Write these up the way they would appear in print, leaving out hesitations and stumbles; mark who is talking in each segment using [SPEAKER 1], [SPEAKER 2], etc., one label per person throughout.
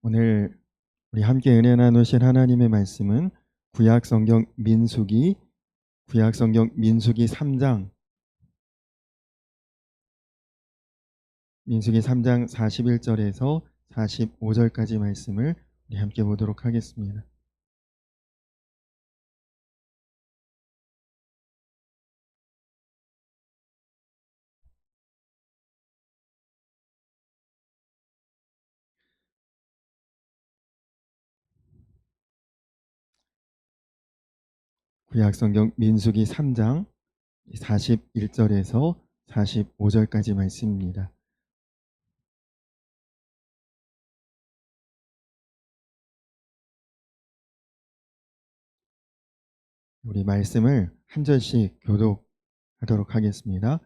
[SPEAKER 1] 오늘 우리 함께 은혜 나누실 하나님의 말씀은 구약성경 민수기 3장 41절에서 45절까지 말씀을 우리 함께 보도록 하겠습니다. 구약성경 민수기 3장 41절에서 45절까지 말씀입니다. 우리 말씀을 한 절씩 교독하도록 하겠습니다.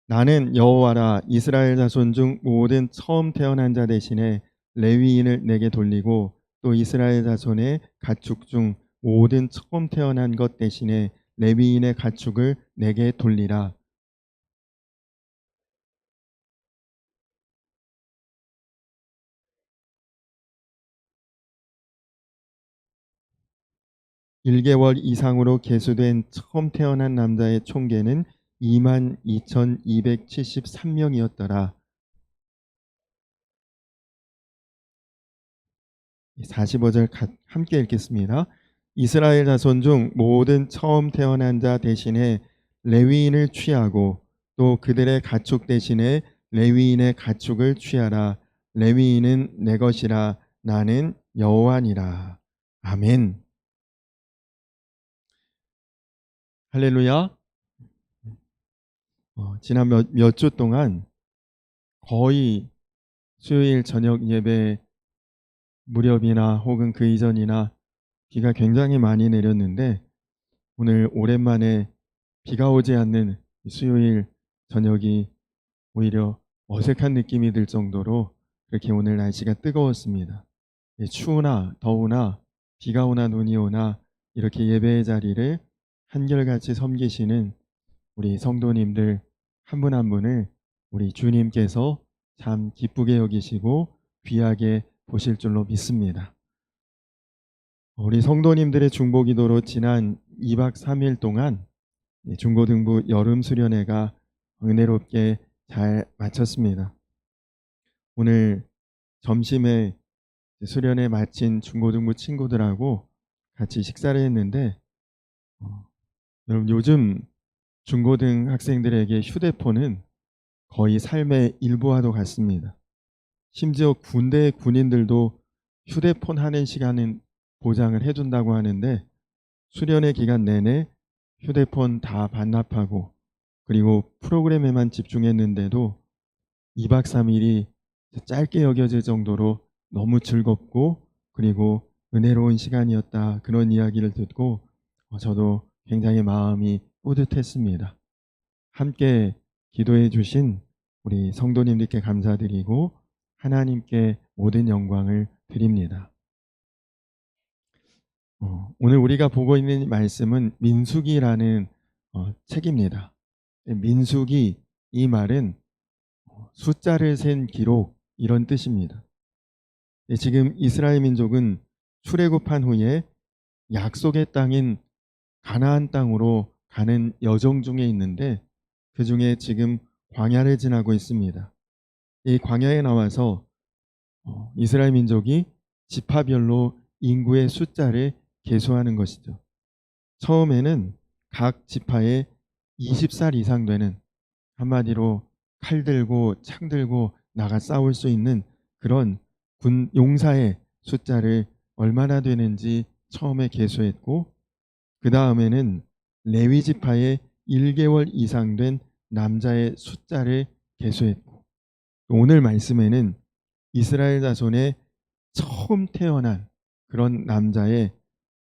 [SPEAKER 1] 나는 여호와라. 이스라엘 자손 중 모든 처음 태어난 자 대신에 레위인을 내게 돌리고 또 이스라엘 자손의 가축 중 모든 처음 태어난 것 대신에 레위인의 가축을 내게 돌리라. (1개월) 이상으로 계수된 처음 태어난 남자의 총계는 22,273명이었더라. 45절 함께 읽겠습니다. 이스라엘 자손 중 모든 처음 태어난 자 대신에 레위인을 취하고 또 그들의 가축 대신에 레위인의 가축을 취하라. 레위인은 내 것이라. 나는 여호와니라. 아멘. 할렐루야. 지난 몇 주 동안 거의 수요일 저녁 예배 무렵이나 혹은 그 이전이나 비가 굉장히 많이 내렸는데 오늘 오랜만에 비가 오지 않는 수요일 저녁이 오히려 어색한 느낌이 들 정도로 그렇게 오늘 날씨가 뜨거웠습니다. 추우나 더우나 비가 오나 눈이 오나 이렇게 예배의 자리를 한결같이 섬기시는 우리 성도님들 한 분 한 분을 우리 주님께서 참 기쁘게 여기시고 귀하게 보실 줄로 믿습니다. 우리 성도님들의 중보기도로 지난 2박 3일 동안 중고등부 여름 수련회가 은혜롭게 잘 마쳤습니다. 오늘 점심에 수련회 마친 중고등부 친구들하고 같이 식사를 했는데 여러분, 요즘 중고등 학생들에게 휴대폰은 거의 삶의 일부와도 같습니다. 심지어 군대 군인들도 휴대폰 하는 시간은 보장을 해준다고 하는데 수련회 기간 내내 휴대폰 다 반납하고 그리고 프로그램에만 집중했는데도 2박 3일이 짧게 여겨질 정도로 너무 즐겁고 그리고 은혜로운 시간이었다, 그런 이야기를 듣고 저도 굉장히 마음이 뿌듯했습니다. 함께 기도해 주신 우리 성도님들께 감사드리고 하나님께 모든 영광을 드립니다. 오늘 우리가 보고 있는 말씀은 민수기라는 책입니다. 민수기, 이 말은 숫자를 센 기록, 이런 뜻입니다. 지금 이스라엘 민족은 출애굽한 후에 약속의 땅인 가나안 땅으로 가는 여정 중에 있는데 그 중에 지금 광야를 지나고 있습니다. 이 광야에 나와서 이스라엘 민족이 지파별로 인구의 숫자를 계수하는 것이죠. 처음에는 각 지파에 20살 이상 되는, 한마디로 칼 들고 창 들고 나가 싸울 수 있는 그런 군 용사의 숫자를 얼마나 되는지 처음에 계수했고, 그 다음에는 레위 지파의 1개월 이상 된 남자의 숫자를 계수했고, 오늘 말씀에는 이스라엘 자손의 처음 태어난 그런 남자의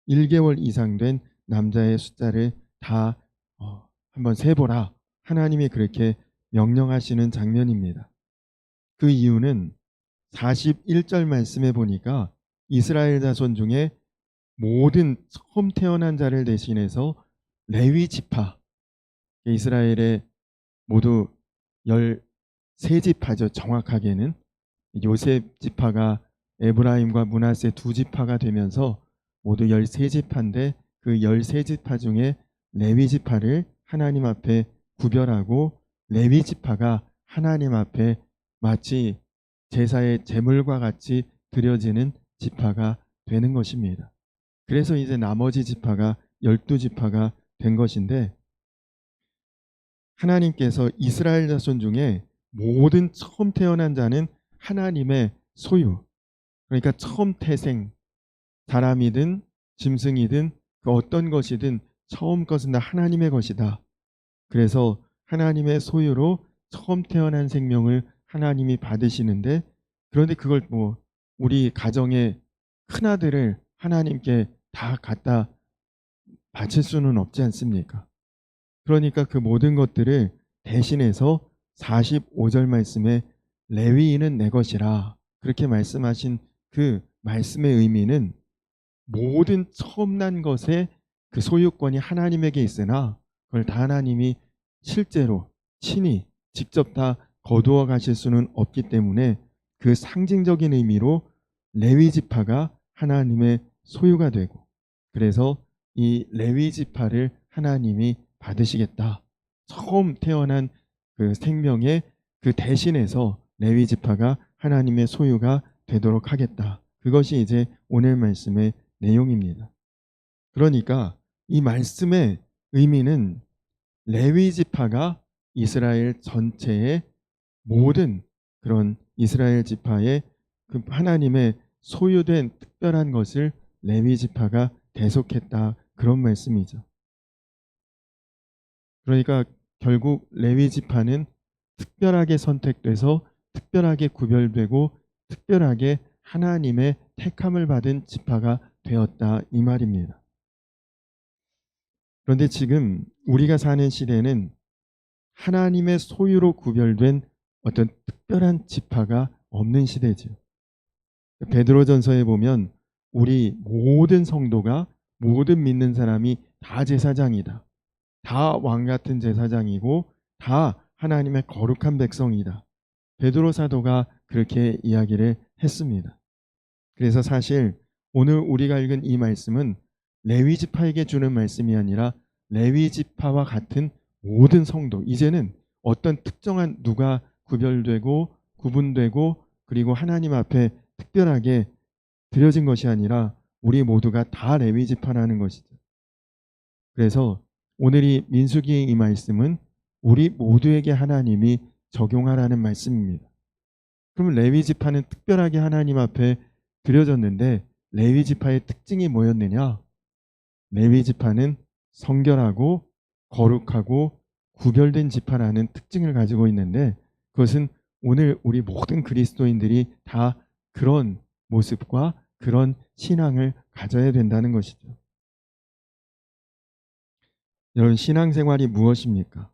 [SPEAKER 1] 1개월 이상 된 남자의 숫자를 다 한번 세보라, 하나님이 그렇게 명령하시는 장면입니다. 그 이유는 41절 말씀에 보니까 이스라엘 자손 중에 모든 처음 태어난 자를 대신해서 레위 지파, 이스라엘의 모두 13지파죠. 정확하게는 요셉 지파가 에브라임과 므낫세 두 지파가 되면서 모두 13지파인데 그 13지파 중에 레위 지파를 하나님 앞에 구별하고 레위 지파가 하나님 앞에 마치 제사의 제물과 같이 드려지는 지파가 되는 것입니다. 그래서 이제 나머지 지파가 12지파가 된 것인데, 하나님께서 이스라엘 자손 중에 모든 처음 태어난 자는 하나님의 소유, 그러니까 처음 태생, 사람이든 짐승이든 그 어떤 것이든 처음 것은 다 하나님의 것이다. 그래서 하나님의 소유로 처음 태어난 생명을 하나님이 받으시는데, 그런데 그걸 뭐 우리 가정의 큰아들을 하나님께 다 갖다 바칠 수는 없지 않습니까? 그러니까 그 모든 것들을 대신해서 45절 말씀에 레위인은 내 것이라 그렇게 말씀하신 그 말씀의 의미는, 모든 처음 난 것의 그 소유권이 하나님에게 있으나 그걸 다 하나님이 실제로 친히 직접 다 거두어 가실 수는 없기 때문에 그 상징적인 의미로 레위 지파가 하나님의 소유가 되고, 그래서 이 레위 지파를 하나님이 받으시겠다. 처음 태어난 그 생명의 그 대신해서 레위 지파가 하나님의 소유가 되도록 하겠다. 그것이 이제 오늘 말씀의 내용입니다. 그러니까 이 말씀의 의미는 레위 지파가 이스라엘 전체의 모든 그런 이스라엘 지파의 그 하나님의 소유된 특별한 것을 레위 지파가 대속했다, 그런 말씀이죠. 그러니까 결국 레위 지파는 특별하게 선택돼서 특별하게 구별되고 특별하게 하나님의 택함을 받은 지파가 되었다, 이 말입니다. 그런데 지금 우리가 사는 시대는 하나님의 소유로 구별된 어떤 특별한 지파가 없는 시대죠. 베드로전서에 보면 우리 모든 성도가, 모든 믿는 사람이 다 제사장이다. 다 왕 같은 제사장이고 다 하나님의 거룩한 백성이다. 베드로 사도가 그렇게 이야기를 했습니다. 그래서 사실 오늘 우리가 읽은 이 말씀은 레위 지파에게 주는 말씀이 아니라 레위 지파와 같은 모든 성도, 이제는 어떤 특정한 누가 구별되고 구분되고 그리고 하나님 앞에 특별하게 드려진 것이 아니라 우리 모두가 다 레위 지파라는 것이죠. 그래서 오늘 이 민수기의 이 말씀은 우리 모두에게 하나님이 적용하라는 말씀입니다. 그럼 레위 지파는 특별하게 하나님 앞에 드려졌는데 레위 지파의 특징이 뭐였느냐? 레위 지파는 성결하고 거룩하고 구별된 지파라는 특징을 가지고 있는데, 그것은 오늘 우리 모든 그리스도인들이 다 그런 모습과 그런 신앙을 가져야 된다는 것이죠. 여러분, 신앙생활이 무엇입니까?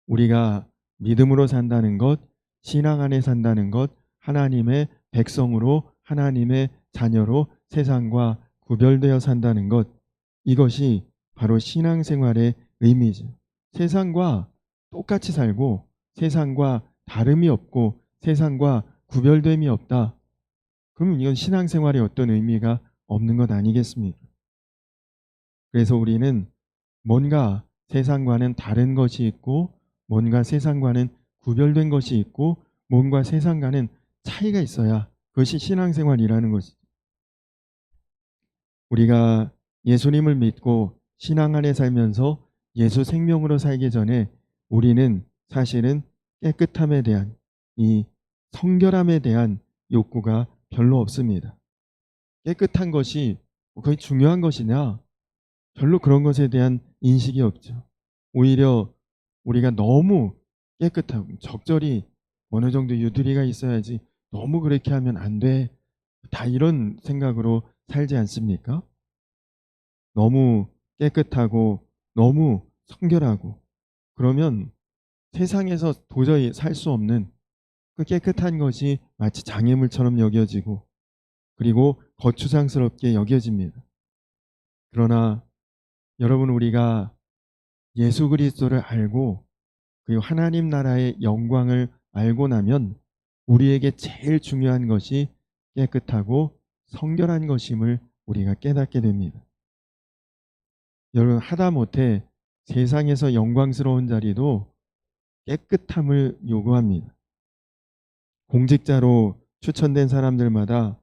[SPEAKER 1] 우리가 믿음으로 산다는 것, 신앙 안에 산다는 것, 하나님의 백성으로, 하나님의 자녀로 세상과 구별되어 산다는 것, 이것이 바로 신앙생활의 의미죠. 세상과 똑같이 살고 세상과 다름이 없고 세상과 구별됨이 없다. 그러면 이건 신앙생활에 어떤 의미가 없는 것 아니겠습니까? 그래서 우리는 뭔가 세상과는 다른 것이 있고 뭔가 세상과는 구별된 것이 있고 뭔가 세상과는 차이가 있어야 그것이 신앙생활이라는 것이죠. 우리가 예수님을 믿고 신앙 안에 살면서 예수 생명으로 살기 전에 우리는 사실은 깨끗함에 대한, 이 성결함에 대한 욕구가 별로 없습니다. 깨끗한 것이 거의 중요한 것이냐? 별로 그런 것에 대한 인식이 없죠. 오히려 우리가 너무 깨끗하고 적절히 어느 정도 유두리가 있어야지 너무 그렇게 하면 안 돼. 다 이런 생각으로 살지 않습니까? 너무 깨끗하고 너무 성결하고 그러면 세상에서 도저히 살 수 없는 그 깨끗한 것이 마치 장애물처럼 여겨지고 그리고 거추장스럽게 여겨집니다. 그러나 여러분, 우리가 예수 그리스도를 알고 그리고 하나님 나라의 영광을 알고 나면 우리에게 제일 중요한 것이 깨끗하고 성결한 것임을 우리가 깨닫게 됩니다. 여러분, 하다못해 세상에서 영광스러운 자리도 깨끗함을 요구합니다. 공직자로 추천된 사람들마다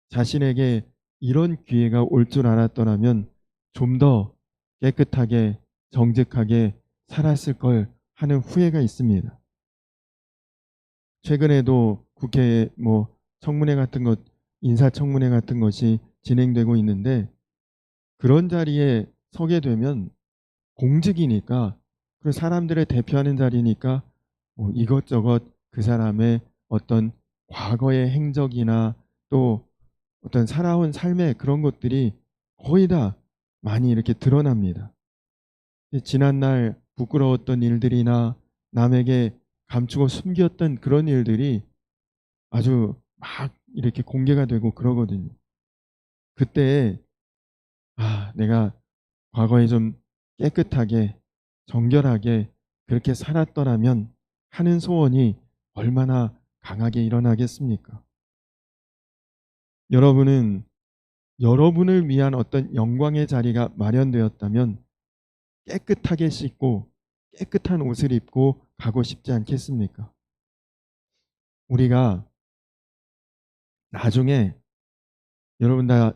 [SPEAKER 1] 자신에게 이런 기회가 올 줄 알았더라면 좀 더 깨끗하게 정직하게 살았을 걸 하는 후회가 있습니다. 최근에도 국회에 청문회 같은 것, 인사청문회 같은 것이 진행되고 있는데, 그런 자리에 서게 되면 공직이니까, 그 사람들을 대표하는 자리니까 이것저것 그 사람의 어떤 과거의 행적이나 또 어떤 살아온 삶의 그런 것들이 거의 다 많이 이렇게 드러납니다. 지난날 부끄러웠던 일들이나 남에게 감추고 숨겼던 그런 일들이 아주 막 이렇게 공개가 되고 그러거든요. 그때 내가 과거에 좀 깨끗하게 정결하게 그렇게 살았더라면 하는 소원이 얼마나 강하게 일어나겠습니까? 여러분은 여러분을 위한 어떤 영광의 자리가 마련되었다면 깨끗하게 씻고 깨끗한 옷을 입고 가고 싶지 않겠습니까? 우리가 나중에 여러분 다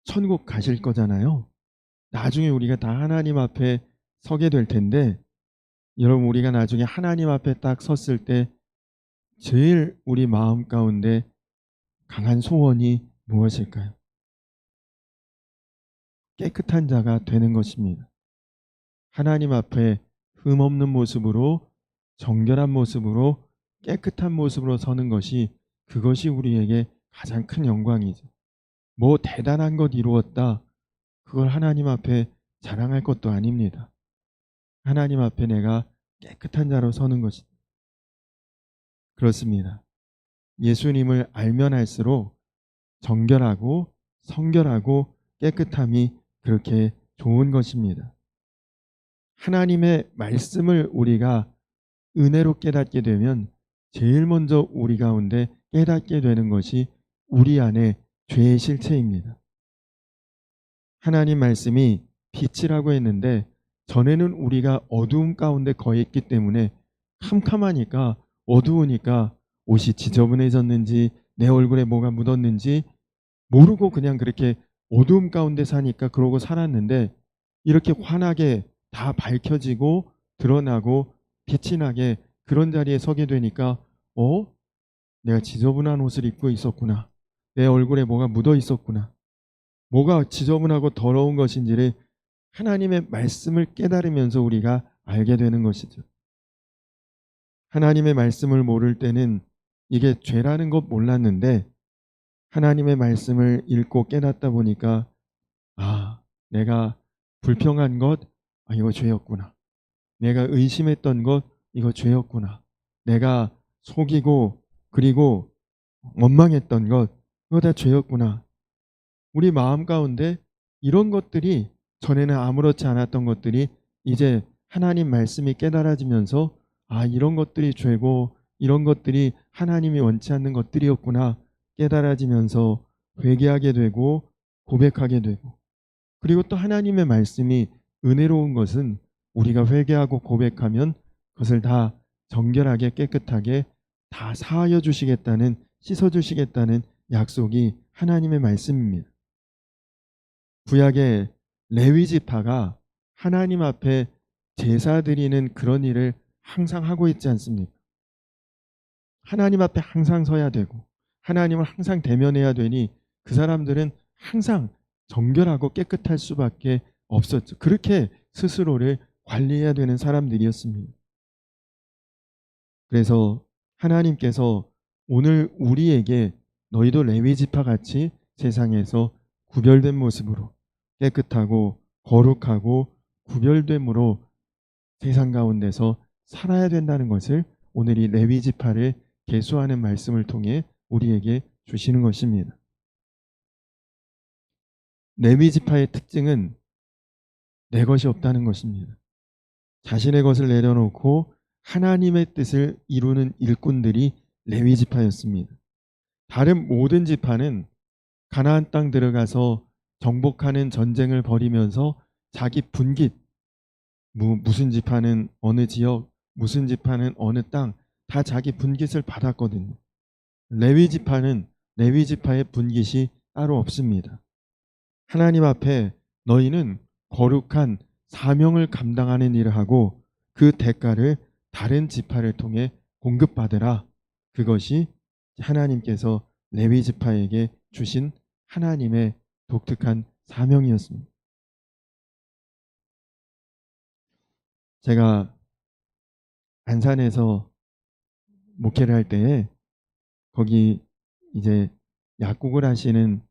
[SPEAKER 1] 천국 가실 거잖아요. 나중에 우리가 다 하나님 앞에 서게 될 텐데, 여러분, 우리가 나중에 하나님 앞에 딱 섰을 때 제일 우리 마음 가운데 강한 소원이 무엇일까요? 깨끗한 자가 되는 것입니다. 하나님 앞에 흠없는 모습으로 정결한 모습으로 깨끗한 모습으로 서는 것이, 그것이 우리에게 가장 큰 영광이죠. 뭐 대단한 것 이루었다, 그걸 하나님 앞에 자랑할 것도 아닙니다. 하나님 앞에 내가 깨끗한 자로 서는 것이 그렇습니다. 예수님을 알면 알수록 정결하고 성결하고 깨끗함이 그렇게 좋은 것입니다. 하나님의 말씀을 우리가 은혜로 깨닫게 되면 제일 먼저 우리 가운데 깨닫게 되는 것이 우리 안에 죄의 실체입니다. 하나님 말씀이 빛이라고 했는데, 전에는 우리가 어두움 가운데 거했기 때문에 캄캄하니까, 어두우니까 옷이 지저분해졌는지 내 얼굴에 뭐가 묻었는지 모르고 그냥 그렇게 어두움 가운데 사니까 그러고 살았는데, 이렇게 환하게 다 밝혀지고 드러나고 빛이 나게 그런 자리에 서게 되니까 내가 지저분한 옷을 입고 있었구나. 내 얼굴에 뭐가 묻어 있었구나. 뭐가 지저분하고 더러운 것인지를 하나님의 말씀을 깨달으면서 우리가 알게 되는 것이죠. 하나님의 말씀을 모를 때는 이게 죄라는 것 몰랐는데, 하나님의 말씀을 읽고 깨닫다 보니까 내가 불평한 것, 이거 죄였구나. 내가 의심했던 것, 이거 죄였구나. 내가 속이고 그리고 원망했던 것, 이거 다 죄였구나. 우리 마음 가운데 이런 것들이, 전에는 아무렇지 않았던 것들이 이제 하나님 말씀이 깨달아지면서 이런 것들이 죄고 이런 것들이 하나님이 원치 않는 것들이었구나 깨달아지면서 회개하게 되고 고백하게 되고, 그리고 또 하나님의 말씀이 은혜로운 것은 우리가 회개하고 고백하면 그것을 다 정결하게 깨끗하게 다 사하여 주시겠다는, 씻어 주시겠다는 약속이 하나님의 말씀입니다. 구약의 레위 지파가 하나님 앞에 제사 드리는 그런 일을 항상 하고 있지 않습니까? 하나님 앞에 항상 서야 되고 하나님을 항상 대면해야 되니 그 사람들은 항상 정결하고 깨끗할 수밖에 없었죠. 그렇게 스스로를 관리해야 되는 사람들이었습니다. 그래서 하나님께서 오늘 우리에게 너희도 레위 지파 같이 세상에서 구별된 모습으로 깨끗하고 거룩하고 구별됨으로 세상 가운데서 살아야 된다는 것을 오늘 이 레위 지파를 계수하는 말씀을 통해 우리에게 주시는 것입니다. 레위 지파의 특징은 내 것이 없다는 것입니다. 자신의 것을 내려놓고 하나님의 뜻을 이루는 일꾼들이 레위 지파였습니다. 다른 모든 지파는 가나안 땅 들어가서 정복하는 전쟁을 벌이면서 자기 분깃, 무슨 지파는 어느 지역, 무슨 지파는 어느 땅, 다 자기 분깃을 받았거든요. 레위 지파는 레위 지파의 분깃이 따로 없습니다. 하나님 앞에 너희는 거룩한 사명을 감당하는 일을 하고 그 대가를 다른 지파를 통해 공급받으라. 그것이 하나님께서 레위 지파에게 주신 하나님의 독특한 사명이었습니다. 제가 안산에서 목회를 할 때에 거기 이제 약국을 하시는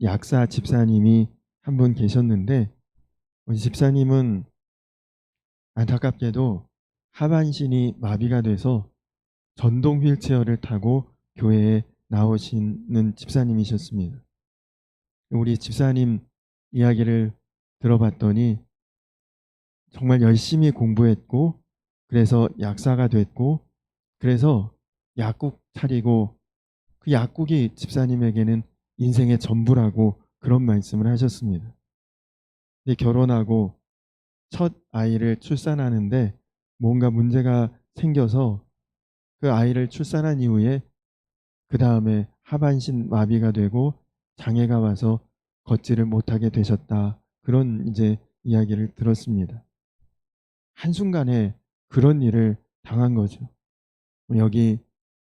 [SPEAKER 1] 약사 집사님이 한 분 계셨는데, 집사님은 안타깝게도 하반신이 마비가 돼서 전동 휠체어를 타고 교회에 나오시는 집사님이셨습니다. 우리 집사님 이야기를 들어봤더니 정말 열심히 공부했고, 그래서 약사가 됐고, 그래서 약국 차리고, 그 약국이 집사님에게는 인생의 전부라고 그런 말씀을 하셨습니다. 근데 결혼하고 첫 아이를 출산하는데 뭔가 문제가 생겨서 그 아이를 출산한 이후에 그 다음에 하반신 마비가 되고 장애가 와서 걷지를 못하게 되셨다. 그런 이제 이야기를 들었습니다. 한순간에 그런 일을 당한 거죠. 여기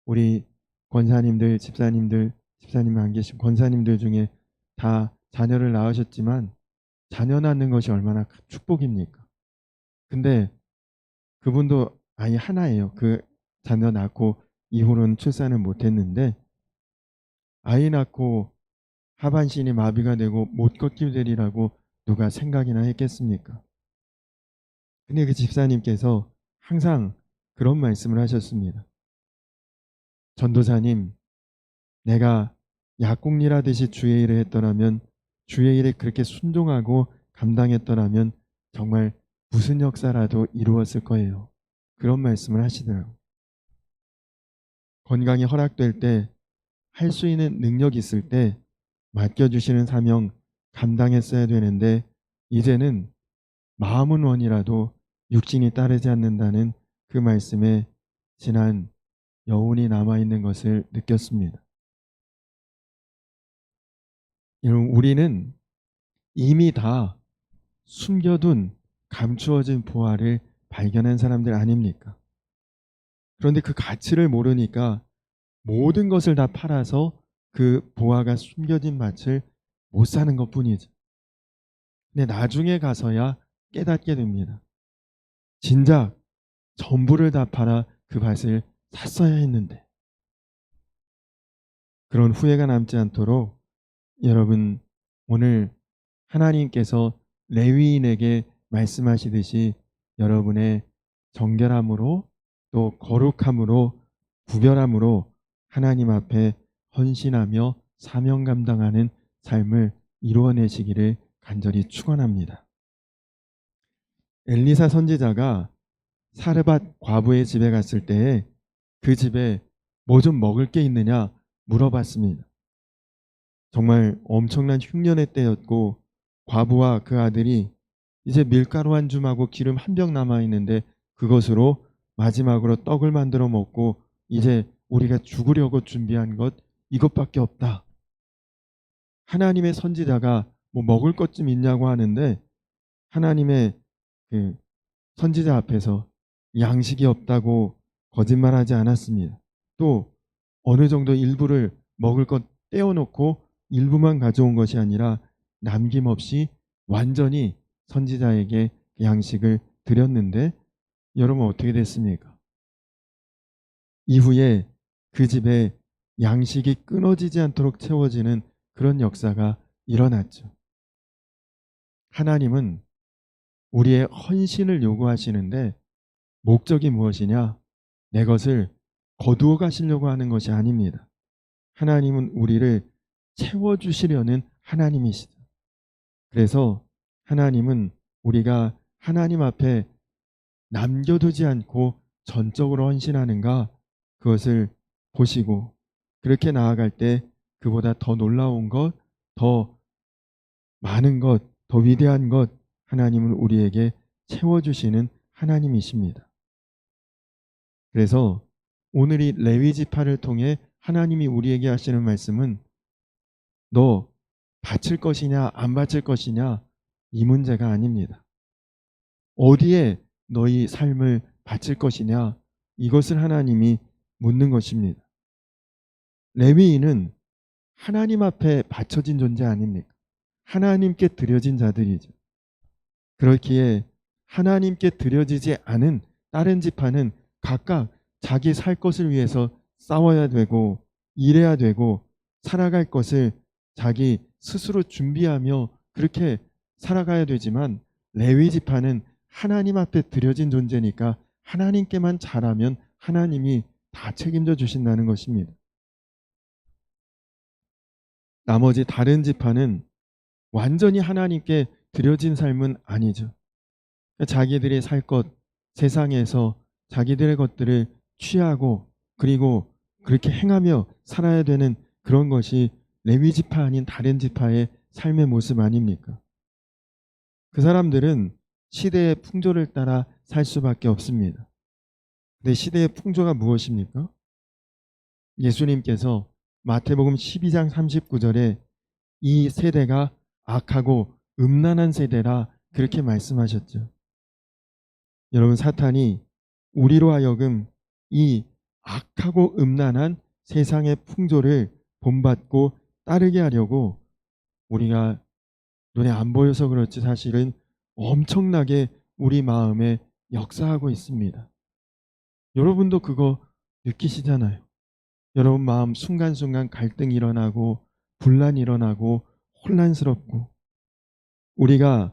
[SPEAKER 1] 우리 권사님들, 집사님들, 집사님 안 계신 권사님들 중에 다 자녀를 낳으셨지만 자녀 낳는 것이 얼마나 큰 축복입니까? 근데 그분도 아이 하나예요. 그 자녀 낳고 이후로는 출산을 못했는데, 아이 낳고 하반신이 마비가 되고 못 걷게 되리라고 누가 생각이나 했겠습니까? 근데 그 집사님께서 항상 그런 말씀을 하셨습니다. 전도사님, 내가 약국일하듯이 주의 일을 했더라면, 주의 일에 그렇게 순종하고 감당했더라면 정말 무슨 역사라도 이루었을 거예요. 그런 말씀을 하시더라고요. 건강이 허락될 때, 할 수 있는 능력이 있을 때 맡겨주시는 사명 감당했어야 되는데, 이제는 마음은 원이라도 육신이 따르지 않는다는 그 말씀에 지난 여운이 남아있는 것을 느꼈습니다. 여러분, 우리는 이미 다 숨겨둔 감추어진 보화를 발견한 사람들 아닙니까? 그런데 그 가치를 모르니까 모든 것을 다 팔아서 그 보화가 숨겨진 맛을 못 사는 것뿐이죠. 근데 나중에 가서야 깨닫게 됩니다. 진작 전부를 다 팔아 그 밭을 샀어야 했는데. 그런 후회가 남지 않도록 여러분, 오늘 하나님께서 레위인에게 말씀하시듯이 여러분의 정결함으로 또 거룩함으로 구별함으로 하나님 앞에 헌신하며 사명 감당하는 삶을 이루어내시기를 간절히 축원합니다. 엘리사 선지자가 사르밧 과부의 집에 갔을 때에 그 집에 뭐 좀 먹을 게 있느냐 물어봤습니다. 정말 엄청난 흉년의 때였고 과부와 그 아들이 이제 밀가루 한 줌하고 기름 한 병 남아 있는데 그것으로 마지막으로 떡을 만들어 먹고 이제 우리가 죽으려고 준비한 것 이것밖에 없다. 하나님의 선지자가 뭐 먹을 것 좀 있냐고 하는데 하나님의 그 선지자 앞에서 양식이 없다고 거짓말하지 않았습니다. 또 어느 정도 일부를 먹을 것 떼어놓고 일부만 가져온 것이 아니라 남김없이 완전히 선지자에게 양식을 드렸는데 여러분 어떻게 됐습니까? 이후에 그 집에 양식이 끊어지지 않도록 채워지는 그런 역사가 일어났죠. 하나님은 우리의 헌신을 요구하시는데 목적이 무엇이냐? 내 것을 거두어 가시려고 하는 것이 아닙니다. 하나님은 우리를 채워주시려는 하나님이시다. 그래서 하나님은 우리가 하나님 앞에 남겨두지 않고 전적으로 헌신하는가 그것을 보시고 그렇게 나아갈 때 그보다 더 놀라운 것, 더 많은 것, 더 위대한 것 하나님은 우리에게 채워주시는 하나님이십니다. 그래서 오늘 이 레위 지파를 통해 하나님이 우리에게 하시는 말씀은 너 바칠 것이냐 안 바칠 것이냐 이 문제가 아닙니다. 어디에 너희 삶을 바칠 것이냐 이것을 하나님이 묻는 것입니다. 레위인은 하나님 앞에 바쳐진 존재 아닙니까? 하나님께 드려진 자들이죠. 그렇기에 하나님께 드려지지 않은 다른 지파는 각각 자기 살 것을 위해서 싸워야 되고 일해야 되고 살아갈 것을 자기 스스로 준비하며 그렇게 살아가야 되지만 레위 지파는 하나님 앞에 드려진 존재니까 하나님께만 잘하면 하나님이 다 책임져 주신다는 것입니다. 나머지 다른 지파는 완전히 하나님께 드려진 삶은 아니죠. 자기들이 살 것, 세상에서 자기들의 것들을 취하고 그리고 그렇게 행하며 살아야 되는 그런 것이 레위 지파 아닌 다른 지파의 삶의 모습 아닙니까? 그 사람들은 시대의 풍조를 따라 살 수밖에 없습니다. 근데 시대의 풍조가 무엇입니까? 예수님께서 마태복음 12장 39절에 이 세대가 악하고 음란한 세대라 그렇게 말씀하셨죠. 여러분, 사탄이 우리로 하여금 이 악하고 음란한 세상의 풍조를 본받고 따르게 하려고 우리가 눈에 안 보여서 그렇지 사실은 엄청나게 우리 마음에 역사하고 있습니다. 여러분도 그거 느끼시잖아요. 여러분 마음 순간순간 갈등이 일어나고 분란이 일어나고 혼란스럽고 우리가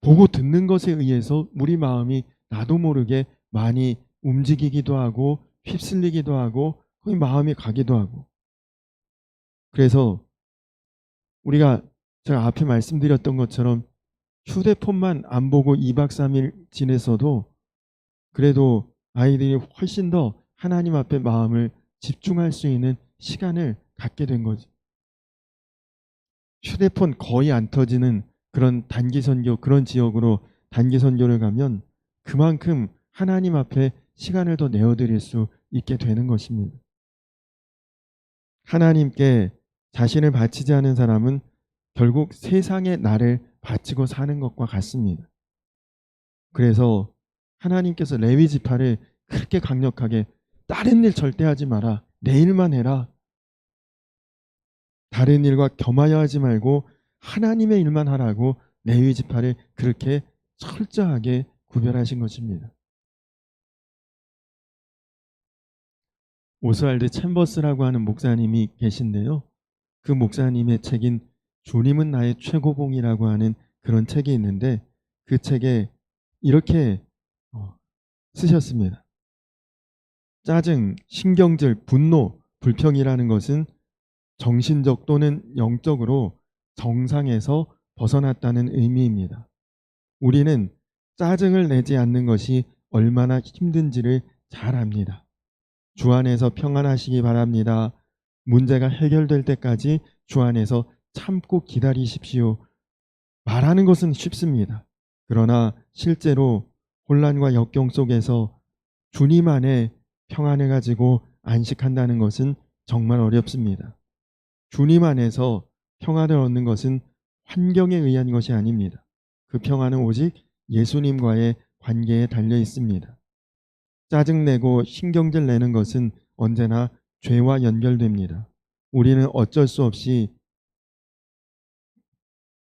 [SPEAKER 1] 보고 듣는 것에 의해서 우리 마음이 나도 모르게 많이 움직이기도 하고 휩쓸리기도 하고 거기 마음이 가기도 하고 그래서 우리가 제가 앞에 말씀드렸던 것처럼 휴대폰만 안 보고 2박 3일 지냈어도 그래도 아이들이 훨씬 더 하나님 앞에 마음을 집중할 수 있는 시간을 갖게 된 거죠. 휴대폰 거의 안 터지는 그런 단기 선교, 그런 지역으로 단기 선교를 가면 그만큼 하나님 앞에 시간을 더 내어드릴 수 있게 되는 것입니다. 하나님께 자신을 바치지 않은 사람은 결국 세상의 나를 바치고 사는 것과 같습니다. 그래서 하나님께서 레위 지파를 그렇게 강력하게 다른 일 절대 하지 마라. 내 일만 해라. 다른 일과 겸하여 하지 말고 하나님의 일만 하라고 레위 지파를 그렇게 철저하게 구별하신 것입니다. 오스왈드 챔버스라고 하는 목사님이 계신데요. 그 목사님의 책인 주님은 나의 최고봉이라고 하는 그런 책이 있는데 그 책에 이렇게 쓰셨습니다. 짜증, 신경질, 분노, 불평이라는 것은 정신적 또는 영적으로 정상에서 벗어났다는 의미입니다. 우리는 짜증을 내지 않는 것이 얼마나 힘든지를 잘 압니다. 주 안에서 평안하시기 바랍니다. 문제가 해결될 때까지 주 안에서 참고 기다리십시오. 말하는 것은 쉽습니다. 그러나 실제로 혼란과 역경 속에서 주님 안에 평안을 가지고 안식한다는 것은 정말 어렵습니다. 주님 안에서 평안을 얻는 것은 환경에 의한 것이 아닙니다. 그 평안은 오직 예수님과의 관계에 달려 있습니다. 짜증내고 신경질 내는 것은 언제나 죄와 연결됩니다. 우리는 어쩔 수 없이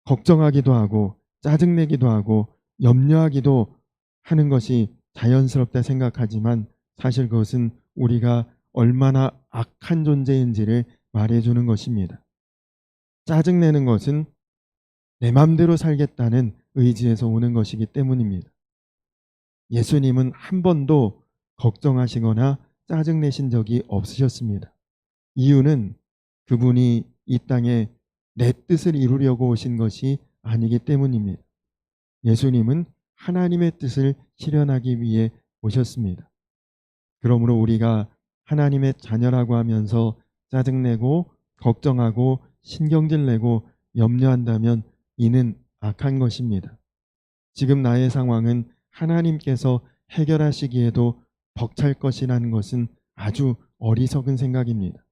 [SPEAKER 1] 걱정하기도 하고 짜증내기도 하고 염려하기도 하는 것이 자연스럽다 생각하지만 사실 그것은 우리가 얼마나 악한 존재인지를 말해주는 것입니다. 짜증내는 것은 내 맘대로 살겠다는 의지에서 오는 것이기 때문입니다. 예수님은 한 번도 걱정하시거나 짜증내신 적이 없으셨습니다. 이유는 그분이 이 땅에 내 뜻을 이루려고 오신 것이 아니기 때문입니다. 예수님은 하나님의 뜻을 실현하기 위해 오셨습니다. 그러므로 우리가 하나님의 자녀라고 하면서 짜증내고 걱정하고 신경질 내고 염려한다면 이는 악한 것입니다. 지금 나의 상황은 하나님께서 해결하시기에도 벅찰 것이라는 것은 아주 어리석은 생각입니다.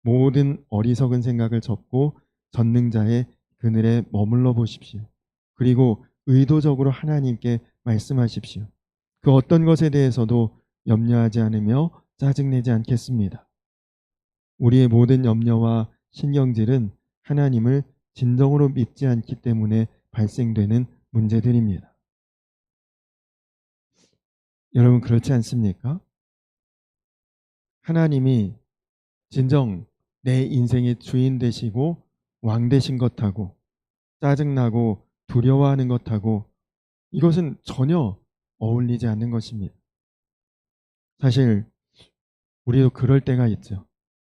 [SPEAKER 1] 모든 어리석은 생각을 접고 전능자의 그늘에 머물러 보십시오. 그리고 의도적으로 하나님께 말씀하십시오. 그 어떤 것에 대해서도 염려하지 않으며 짜증내지 않겠습니다. 우리의 모든 염려와 신경질은 하나님을 진정으로 믿지 않기 때문에 발생되는 문제들입니다. 여러분 그렇지 않습니까? 하나님이 진정 내 인생의 주인 되시고 왕 되신 것하고 짜증나고 두려워하는 것하고 이것은 전혀 어울리지 않는 것입니다. 사실 우리도 그럴 때가 있죠.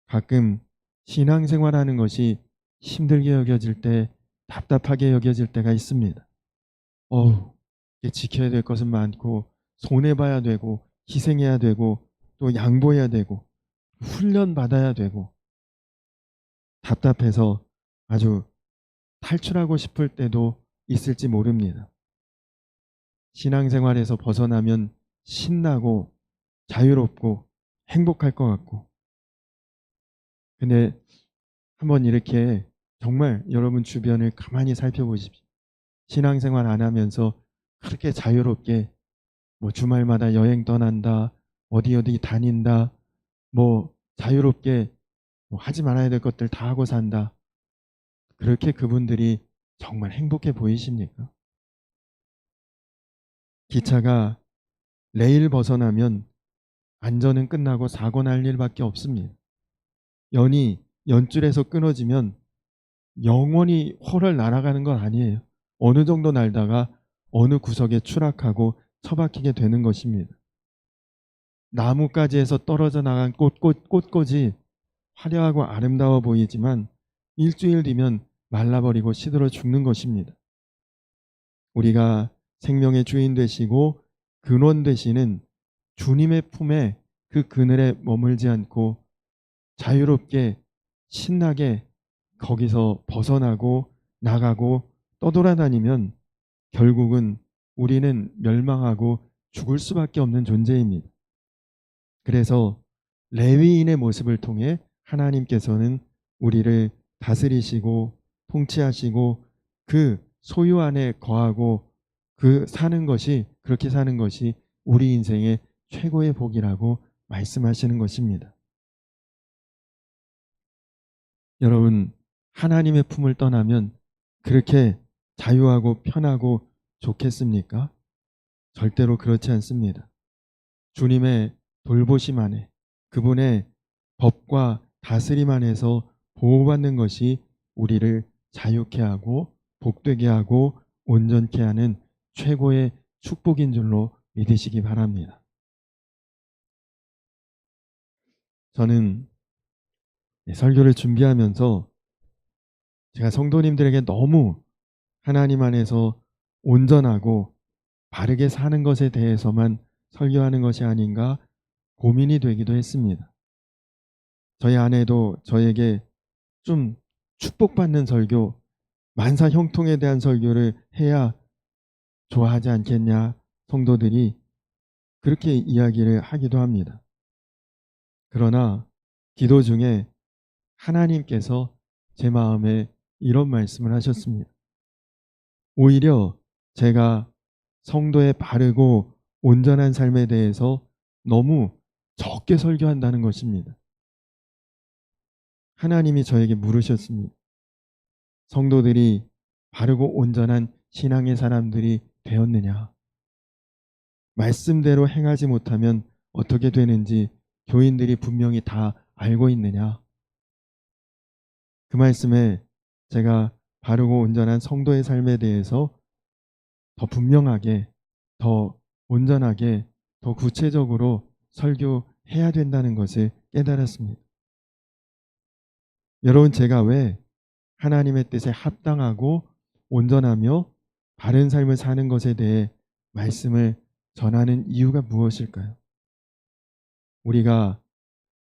[SPEAKER 1] 가끔 신앙생활하는 것이 힘들게 여겨질 때, 답답하게 여겨질 때가 있습니다. 이게 지켜야 될 것은 많고 손해봐야 되고 희생해야 되고 또 양보해야 되고 훈련받아야 되고 답답해서 아주 탈출하고 싶을 때도 있을지 모릅니다. 신앙생활에서 벗어나면 신나고 자유롭고 행복할 것 같고 근데 한번 이렇게 정말 여러분 주변을 가만히 살펴보십시오. 신앙생활 안 하면서 그렇게 자유롭게 뭐 주말마다 여행 떠난다, 어디 다닌다, 뭐 자유롭게 뭐 하지 말아야 될 것들 다 하고 산다. 그렇게 그분들이 정말 행복해 보이십니까? 기차가 레일 벗어나면 안전은 끝나고 사고 날 일밖에 없습니다. 연이 연줄에서 끊어지면 영원히 헐헐 날아가는 건 아니에요. 어느 정도 날다가 어느 구석에 추락하고 처박히게 되는 것입니다. 나뭇가지에서 떨어져 나간 꽃꽂이 화려하고 아름다워 보이지만 일주일 뒤면 말라버리고 시들어 죽는 것입니다. 우리가 생명의 주인 되시고 근원 되시는 주님의 품에 그 그늘에 머물지 않고 자유롭게 신나게 거기서 벗어나고 나가고 떠돌아다니면 결국은 우리는 멸망하고 죽을 수밖에 없는 존재입니다. 그래서 레위인의 모습을 통해 하나님께서는 우리를 다스리시고 통치하시고 그 소유 안에 거하고 그렇게 사는 것이 우리 인생의 최고의 복이라고 말씀하시는 것입니다. 여러분 하나님의 품을 떠나면 그렇게 자유하고 편하고 좋겠습니까? 절대로 그렇지 않습니다. 주님의 돌보심 안에 그분의 법과 다스림 안에서 보호받는 것이 우리를 자유케 하고 복되게 하고 온전케 하는 최고의 축복인 줄로 믿으시기 바랍니다. 저는 설교를 준비하면서 제가 성도님들에게 너무 하나님 안에서 온전하고 바르게 사는 것에 대해서만 설교하는 것이 아닌가 고민이 되기도 했습니다. 저희 아내도 저에게 좀 축복받는 설교, 만사 형통에 대한 설교를 해야 좋아하지 않겠냐 성도들이 그렇게 이야기를 하기도 합니다. 그러나 기도 중에 하나님께서 제 마음에 이런 말씀을 하셨습니다. 오히려 제가 성도의 바르고 온전한 삶에 대해서 너무 적게 설교한다는 것입니다. 하나님이 저에게 물으셨습니다. 성도들이 바르고 온전한 신앙의 사람들이 되었느냐? 말씀대로 행하지 못하면 어떻게 되는지 교인들이 분명히 다 알고 있느냐? 그 말씀에 제가 바르고 온전한 성도의 삶에 대해서 더 분명하게, 더 온전하게, 더 구체적으로 설교해야 된다는 것을 깨달았습니다. 여러분 제가 왜 하나님의 뜻에 합당하고 온전하며 바른 삶을 사는 것에 대해 말씀을 전하는 이유가 무엇일까요? 우리가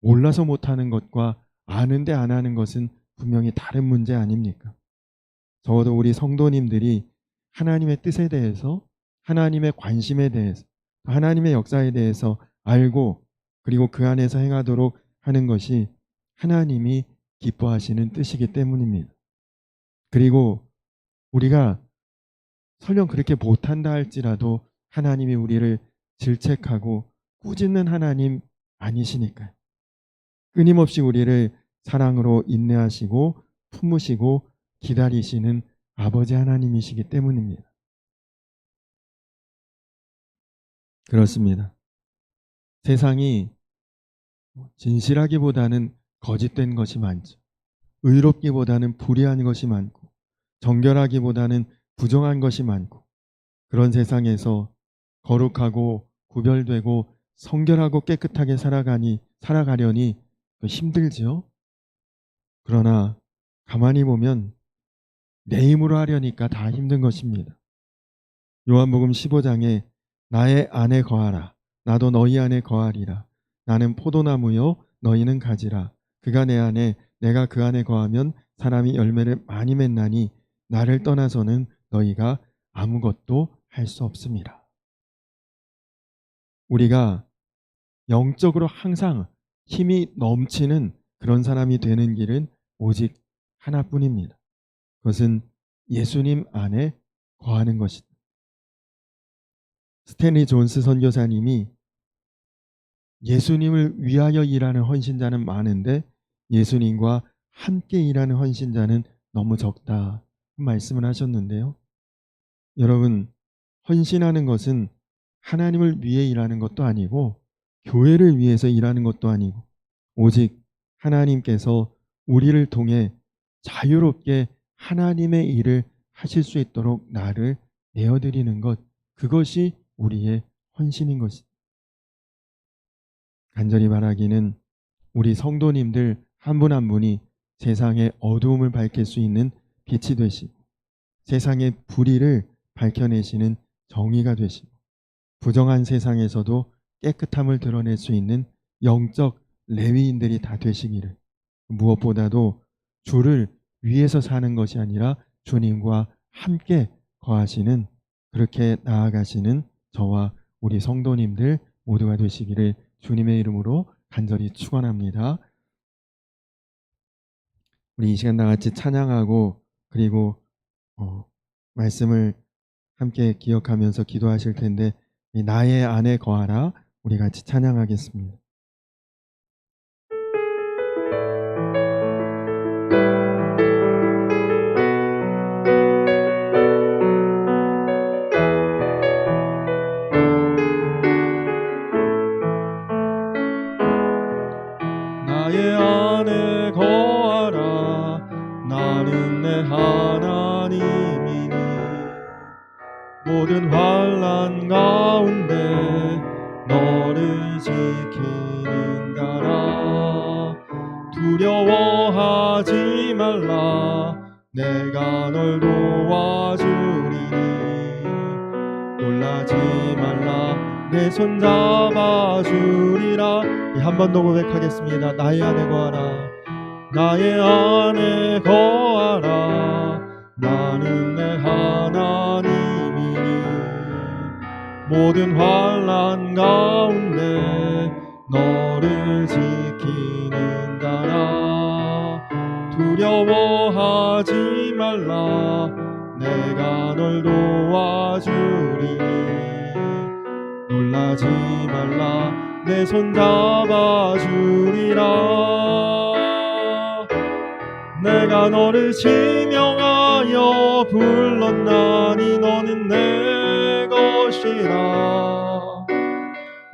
[SPEAKER 1] 몰라서 못하는 것과 아는데 안 하는 것은 분명히 다른 문제 아닙니까? 적어도 우리 성도님들이 하나님의 뜻에 대해서, 하나님의 관심에 대해서, 하나님의 역사에 대해서 알고 그리고 그 안에서 행하도록 하는 것이 하나님이 기뻐하시는 뜻이기 때문입니다. 그리고 우리가 설령 그렇게 못한다 할지라도 하나님이 우리를 질책하고 꾸짖는 하나님 아니시니까요. 끊임없이 우리를 사랑으로 인내하시고 품으시고 기다리시는 아버지 하나님이시기 때문입니다. 그렇습니다. 세상이 진실하기보다는 거짓된 것이 많죠. 의롭기보다는 불의한 것이 많고 정결하기보다는 부정한 것이 많고, 그런 세상에서 거룩하고 구별되고 성결하고 깨끗하게 살아가려니 힘들지요. 그러나 가만히 보면 내 힘으로 하려니까 다 힘든 것입니다. 요한복음 15장에 나의 안에 거하라. 나도 너희 안에 거하리라. 나는 포도나무요 너희는 가지라. 그가 내 안에 내가 그 안에 거하면 사람이 열매를 많이 맺나니 나를 떠나서는 너희가 아무것도 할 수 없습니다. 우리가 영적으로 항상 힘이 넘치는 그런 사람이 되는 길은 오직 하나뿐입니다. 그것은 예수님 안에 거하는 것입니다. 스탠리 존스 선교사님이 예수님을 위하여 일하는 헌신자는 많은데 예수님과 함께 일하는 헌신자는 너무 적다 말씀을 하셨는데요. 여러분, 헌신하는 것은 하나님을 위해 일하는 것도 아니고 교회를 위해서 일하는 것도 아니고 오직 하나님께서 우리를 통해 자유롭게 하나님의 일을 하실 수 있도록 나를 내어드리는 것, 그것이 우리의 헌신인 것입니다. 간절히 바라기는 우리 성도님들 한 분 한 분이 세상의 어두움을 밝힐 수 있는 빛이 되시고 세상의 불의를 밝혀내시는 정의가 되시고 부정한 세상에서도 깨끗함을 드러낼 수 있는 영적 레위인들이 다 되시기를, 무엇보다도 주를 위해서 사는 것이 아니라 주님과 함께 거하시는, 그렇게 나아가시는 저와 우리 성도님들 모두가 되시기를 주님의 이름으로 간절히 축원합니다. 우리 이 시간 다 같이 찬양하고 그리고 말씀을 함께 기억하면서 기도하실 텐데, 나의 안에 거하라, 우리 같이 찬양하겠습니다. 나의 안에 거하라. 나는 내 하나님이니 모든 환난 가운데 너를 지키는가라. 두려워하지 말라. 내가 널 도와주리니 놀라지 말라. 내 손 잡아주리라. 한 번 더 고백하겠습니다. 나의 안에 거하라. 나의 안에 거하라. 나는 내 하나님이니 모든 환난 가운데 너를 지키는가라. 두려워하지 말라. 내가 널 도와주리니 놀라지 말라. 내 손 잡아주리라. 내가 너를 지명하여 불렀나니 너는 내 것이라.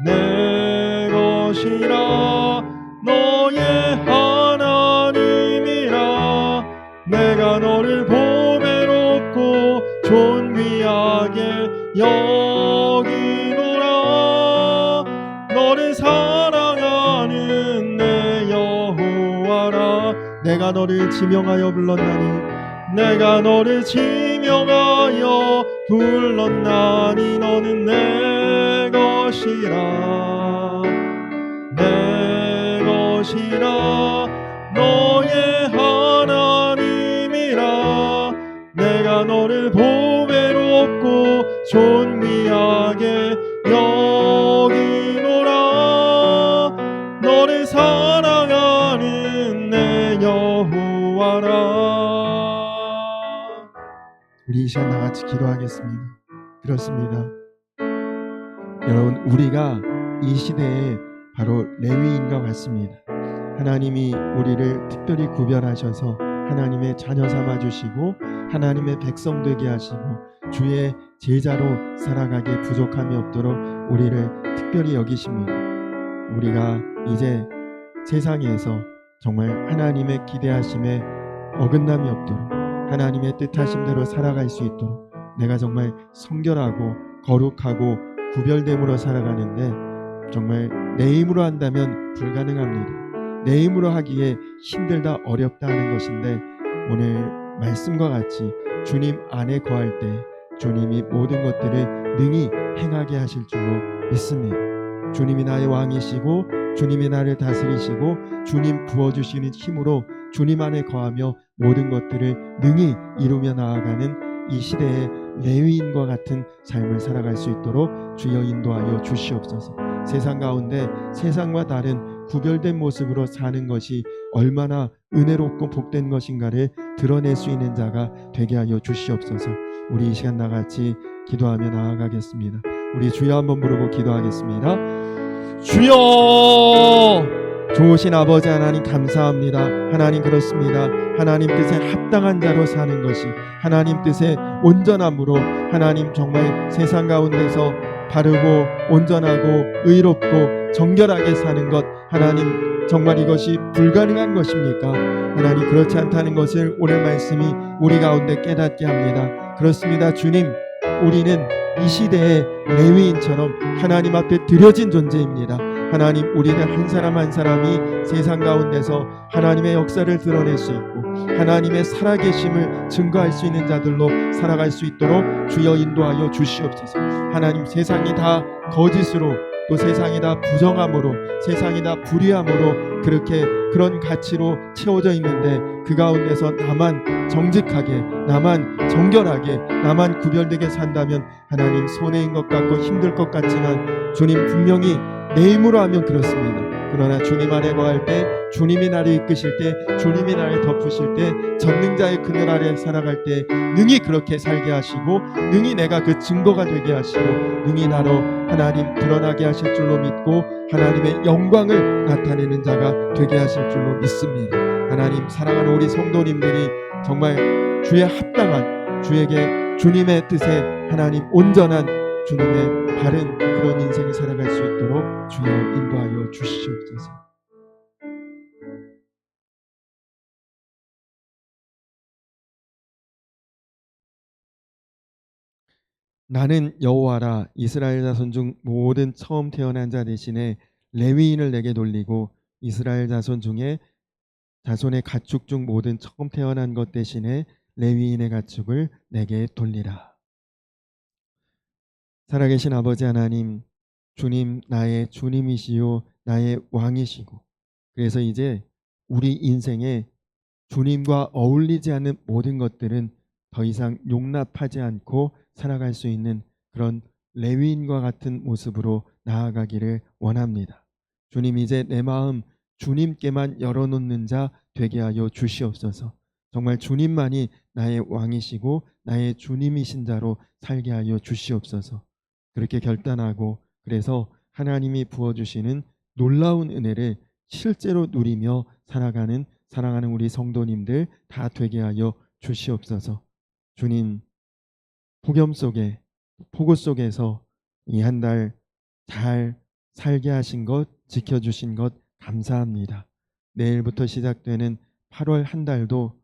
[SPEAKER 1] 내 것이라. 너의 하나님이라. 내가 너를 보배롭고 존귀하게 여기노라. 너를 사랑하는 내 여호와라. 내가 너를 지명하여 불렀나니 내가 너를 지명하여 불렀나니 너는 내 것이라. 내 것이라. 너의 하나님이라. 내가 너를 보배롭고 존귀하게 여기노라. 너를 사랑하는 내 여호와라. 우리 이 시간 나같이 기도하겠습니다. 그렇습니다. 여러분, 우리가 이 시대에 바로 레위인과 같습니다. 하나님이 우리를 특별히 구별하셔서 하나님의 자녀 삼아주시고 하나님의 백성 되게 하시고 주의 제자로 살아가기에 부족함이 없도록 우리를 특별히 여기십니다. 우리가 이제 세상에서 정말 하나님의 기대하심에 어긋남이 없도록 하나님의 뜻하심대로 살아갈 수 있도록 내가 정말 성결하고 거룩하고 구별됨으로 살아가는데, 정말 내 힘으로 한다면 불가능합니다. 내 힘으로 하기에 힘들다 어렵다 하는 것인데, 오늘 말씀과 같이 주님 안에 거할 때 주님이 모든 것들을 능히 행하게 하실 줄로 믿습니다. 주님이 나의 왕이시고 주님이 나를 다스리시고 주님 부어주시는 힘으로 주님 안에 거하며 모든 것들을 능히 이루며 나아가는 이 시대의 레위인과 같은 삶을 살아갈 수 있도록 주여 인도하여 주시옵소서. 세상 가운데 세상과 다른 구별된 모습으로 사는 것이 얼마나 은혜롭고 복된 것인가를 드러낼 수 있는 자가 되게 하여 주시옵소서. 우리 이 시간 나같이 기도하며 나아가겠습니다. 우리 주여 한번 부르고 기도하겠습니다. 주여! 좋으신 아버지 하나님 감사합니다. 하나님 그렇습니다. 하나님 뜻에 합당한 자로 사는 것이 하나님 뜻에 온전함으로 하나님 정말 세상 가운데서 바르고 온전하고 의롭고 정결하게 사는 것, 하나님 정말 이것이 불가능한 것입니까? 하나님 그렇지 않다는 것을 오늘 말씀이 우리 가운데 깨닫게 합니다. 그렇습니다. 주님, 우리는 이 시대의 레위인처럼 하나님 앞에 드려진 존재입니다. 하나님, 우리는 한 사람 한 사람이 세상 가운데서 하나님의 역사를 드러낼 수 있고 하나님의 살아계심을 증거할 수 있는 자들로 살아갈 수 있도록 주여 인도하여 주시옵소서. 하나님, 세상이 다 거짓으로 또 세상이 다 부정함으로 세상이 다 불의함으로 그렇게 그런 가치로 채워져 있는데 그 가운데서 나만 정직하게 나만 정결하게 나만 구별되게 산다면 하나님 손해인 것 같고 힘들 것 같지만 주님 분명히 내 힘으로 하면 그렇습니다. 그러나 주님 안에 거할 때 주님이 나를 이끄실 때 주님이 나를 덮으실 때 전능자의 그늘 아래 살아갈 때 능히 그렇게 살게 하시고 능히 내가 그 증거가 되게 하시고 능히 나로 하나님 드러나게 하실 줄로 믿고 하나님의 영광을 나타내는 자가 되게 하실 줄로 믿습니다. 하나님, 사랑하는 우리 성도님들이 정말 주의 합당한 주에게 주님의 뜻에 하나님 온전한 주님의 바른 그런 인생을 살아갈 수 있도록 주여 인도하여 주시옵소서. 나는 여호와라. 이스라엘 자손 중 모든 처음 태어난 자 대신에 레위인을 내게 돌리고 이스라엘 자손 중에 자손의 가축 중 모든 처음 태어난 것 대신에 레위인의 가축을 내게 돌리라. 살아계신 아버지 하나님, 주님 나의 주님이시요 나의 왕이시고, 그래서 이제 우리 인생에 주님과 어울리지 않는 모든 것들은 더 이상 용납하지 않고 살아갈 수 있는 그런 레위인과 같은 모습으로 나아가기를 원합니다. 주님, 이제 내 마음 주님께만 열어놓는 자 되게 하여 주시옵소서. 정말 주님만이 나의 왕이시고 나의 주님이신 자로 살게 하여 주시옵소서. 그렇게 결단하고 그래서 하나님이 부어주시는 놀라운 은혜를 실제로 누리며 살아가는 사랑하는 우리 성도님들 다 되게 하여 주시옵소서. 주님, 폭염 속에 폭우 속에서 이 한 달 잘 살게 하신 것, 지켜주신 것 감사합니다. 내일부터 시작되는 8월 한 달도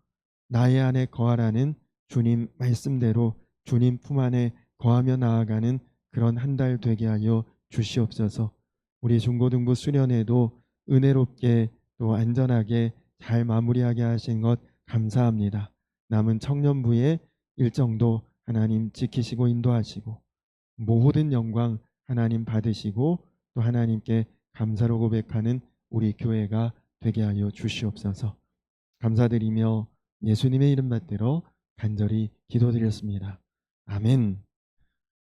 [SPEAKER 1] 나의 안에 거하라는 주님 말씀대로 주님 품 안에 거하며 나아가는 그런 한 달 되게 하여 주시옵소서. 우리 중고등부 수련회도 은혜롭게 또 안전하게 잘 마무리하게 하신 것 감사합니다. 남은 청년부의 일정도 하나님 지키시고 인도하시고 모든 영광 하나님 받으시고 또 하나님께 감사로 고백하는 우리 교회가 되게 하여 주시옵소서. 감사드리며 예수님의 이름 받들어 간절히 기도드렸습니다. 아멘.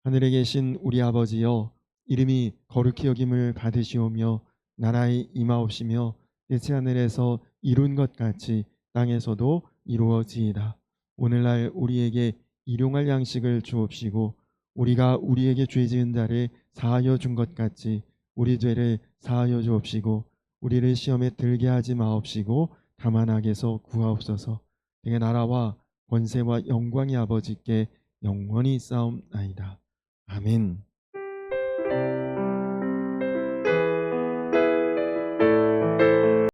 [SPEAKER 1] 하늘에 계신 우리 아버지여, 이름이 거룩히 여김을 받으시오며 나라의 임하옵시며 뜻이 하늘에서 이룬 것 같이 땅에서도 이루어지이다. 오늘날 우리에게 일용할 양식을 주옵시고 우리가 우리에게 죄 지은 자를 사하여 준 것 같이 우리 죄를 사하여 주옵시고 우리를 시험에 들게 하지 마옵시고 다만 악에서 구하옵소서. 등의 나라와 권세와 영광이 아버지께 영원히 싸움나이다. 아멘.